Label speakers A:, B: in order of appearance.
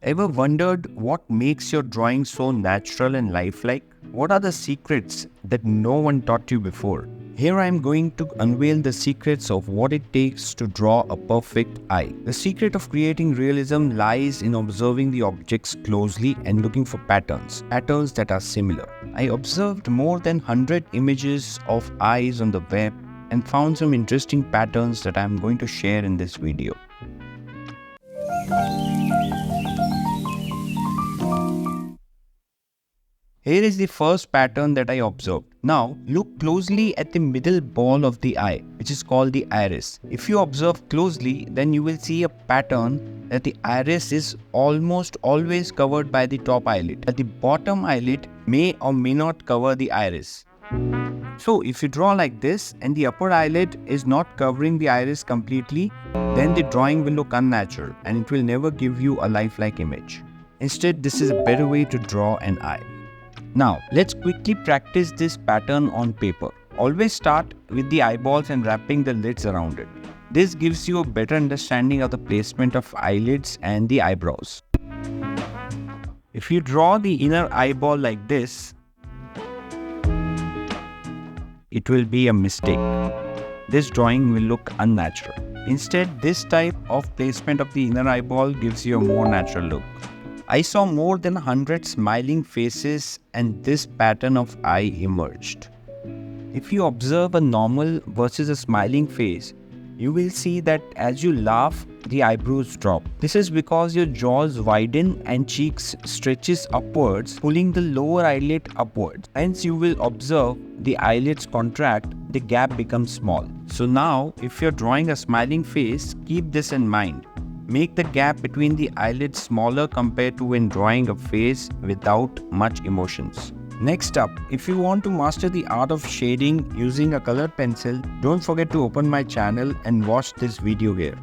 A: Ever wondered what makes your drawing so natural and lifelike? What are the secrets that no one taught you before? Here I am going to unveil the secrets of what it takes to draw a perfect eye. The secret of creating realism lies in observing the objects closely and looking for patterns that are similar. I observed more than 100 images of eyes on the web and found some interesting patterns that I am going to share in this video. Here is the first pattern that I observed. Now, look closely at the middle ball of the eye, which is called the iris. If you observe closely, then you will see a pattern that the iris is almost always covered by the top eyelid, but the bottom eyelid may or may not cover the iris. So, if you draw like this and the upper eyelid is not covering the iris completely, then the drawing will look unnatural and it will never give you a lifelike image. Instead, this is a better way to draw an eye. Now, let's quickly practice this pattern on paper. Always start with the eyeballs and wrapping the lids around it. This gives you a better understanding of the placement of eyelids and the eyebrows. If you draw the inner eyeball like this, it will be a mistake. This drawing will look unnatural. Instead, this type of placement of the inner eyeball gives you a more natural look. I saw more than 100 smiling faces and this pattern of eye emerged. If you observe a normal versus a smiling face, you will see that as you laugh, the eyebrows drop. This is because your jaws widen and cheeks stretches upwards, pulling the lower eyelid upwards. Hence, you will observe the eyelids contract, the gap becomes small. So now, if you're drawing a smiling face, keep this in mind. Make the gap between the eyelids smaller compared to when drawing a face without much emotions. Next up, if you want to master the art of shading using a colored pencil, don't forget to open my channel and watch this video here.